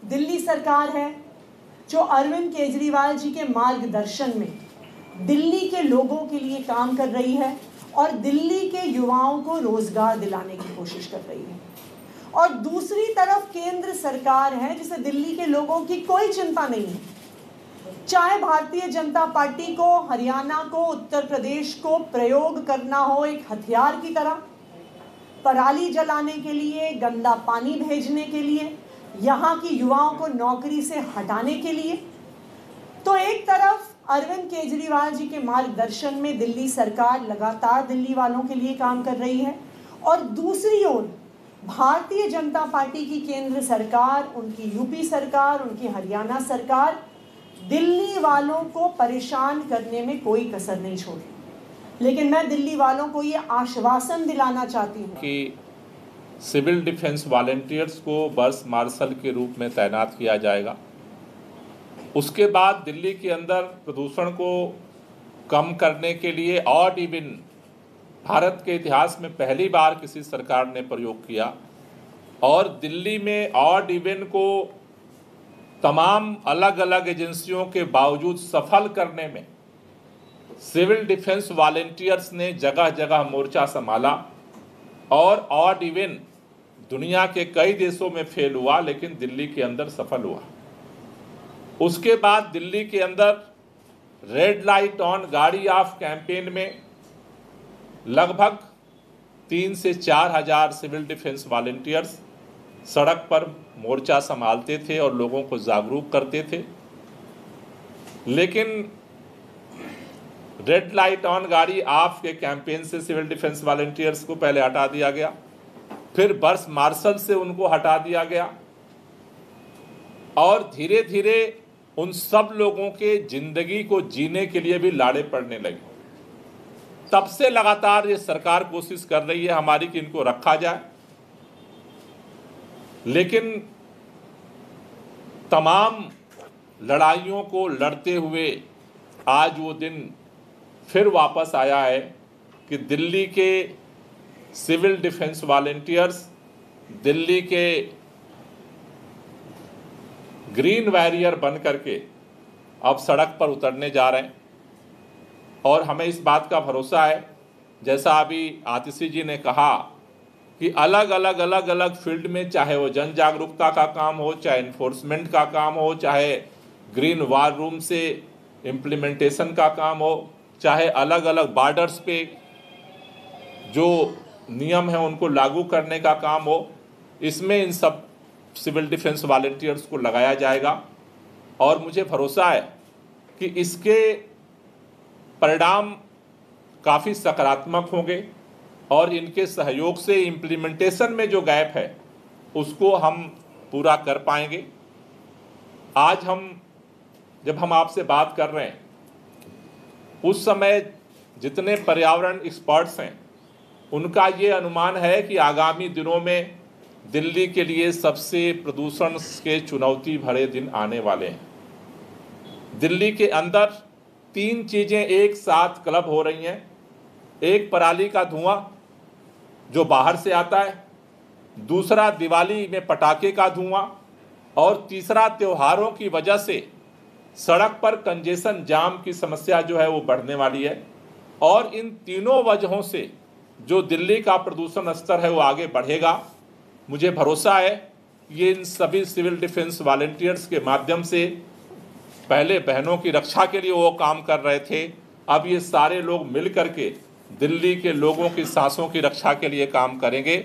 दिल्ली सरकार है जो अरविंद केजरीवाल जी के मार्गदर्शन में दिल्ली के लोगों के लिए काम कर रही है और दिल्ली के युवाओं को रोजगार दिलाने की कोशिश कर रही है। और दूसरी तरफ केंद्र सरकार है जिसे दिल्ली के लोगों की कोई चिंता नहीं है। चाहे भारतीय जनता पार्टी को हरियाणा को, उत्तर प्रदेश को प्रयोग करना हो एक हथियार की तरह, पराली जलाने के लिए, गंदा पानी भेजने के लिए, यहाँ की युवाओं को नौकरी से हटाने के लिए, तो एक तरफ अरविंद केजरीवाल जी के मार्गदर्शन में दिल्ली सरकार लगातार दिल्ली वालों के लिए काम कर रही है और दूसरी ओर भारतीय जनता पार्टी की केंद्र सरकार, उनकी यूपी सरकार, उनकी हरियाणा सरकार दिल्ली वालों को परेशान करने में कोई कसर नहीं छोड़ी। लेकिन मैं दिल्ली वालों को ये आश्वासन दिलाना चाहती हूँ कि सिविल डिफेंस वॉलंटियर्स को बर्स मार्शल के रूप में तैनात किया जाएगा। उसके बाद दिल्ली के अंदर प्रदूषण को कम करने के लिए ऑड इवन भारत के इतिहास में पहली बार किसी सरकार ने प्रयोग किया और दिल्ली में ऑड इवन को तमाम अलग अलग एजेंसियों के बावजूद सफल करने में सिविल डिफेंस वॉलंटियर्स ने जगह जगह मोर्चा संभाला और ऑड इवन दुनिया के कई देशों में फेल हुआ लेकिन दिल्ली के अंदर सफल हुआ। उसके बाद दिल्ली के अंदर रेड लाइट ऑन गाड़ी ऑफ कैंपेन में लगभग 3 से 4 हज़ार सिविल डिफेंस वॉलंटियर्स सड़क पर मोर्चा संभालते थे और लोगों को जागरूक करते थे। लेकिन रेड लाइट ऑन गाड़ी ऑफ के कैंपेन से सिविल डिफेंस वॉलंटियर्स को पहले हटा दिया गया, फिर बर्स मार्शल से उनको हटा दिया गया और धीरे धीरे उन सब लोगों के जिंदगी को जीने के लिए भी लाड़े पड़ने लगे। तब से लगातार ये सरकार कोशिश कर रही है हमारी कि इनको रखा जाए, लेकिन तमाम लड़ाइयों को लड़ते हुए आज वो दिन फिर वापस आया है कि दिल्ली के सिविल डिफेंस वॉलंटियर्स दिल्ली के ग्रीन वॉरियर बन करके अब सड़क पर उतरने जा रहे हैं। और हमें इस बात का भरोसा है, जैसा अभी आतिशी जी ने कहा, कि अलग अलग फील्ड में, चाहे वो जन जागरूकता का काम हो, चाहे इन्फोर्समेंट का काम हो, चाहे ग्रीन वार रूम से इम्प्लीमेंटेशन का काम हो, चाहे अलग अलग बॉर्डर्स पे जो नियम है उनको लागू करने का काम हो, इसमें इन सब सिविल डिफेंस वॉलंटियर्स को लगाया जाएगा। और मुझे भरोसा है कि इसके परिणाम काफ़ी सकारात्मक होंगे और इनके सहयोग से इम्प्लीमेंटेशन में जो गैप है उसको हम पूरा कर पाएंगे। आज जब हम आपसे बात कर रहे हैं उस समय जितने पर्यावरण एक्सपर्ट्स हैं उनका ये अनुमान है कि आगामी दिनों में दिल्ली के लिए सबसे प्रदूषण के चुनौती भरे दिन आने वाले हैं। दिल्ली के अंदर 3 चीज़ें एक साथ क्लब हो रही हैं। एक पराली का धुआं जो बाहर से आता है, दूसरा दिवाली में पटाखे का धुआं और तीसरा त्योहारों की वजह से सड़क पर कंजेशन जाम की समस्या जो है वो बढ़ने वाली है। और इन तीनों वजहों से जो दिल्ली का प्रदूषण स्तर है वो आगे बढ़ेगा। मुझे भरोसा है ये इन सभी सिविल डिफेंस वॉलंटियर्स के माध्यम से, पहले बहनों की रक्षा के लिए वो काम कर रहे थे, अब ये सारे लोग मिल करके दिल्ली के लोगों की सांसों की रक्षा के लिए काम करेंगे।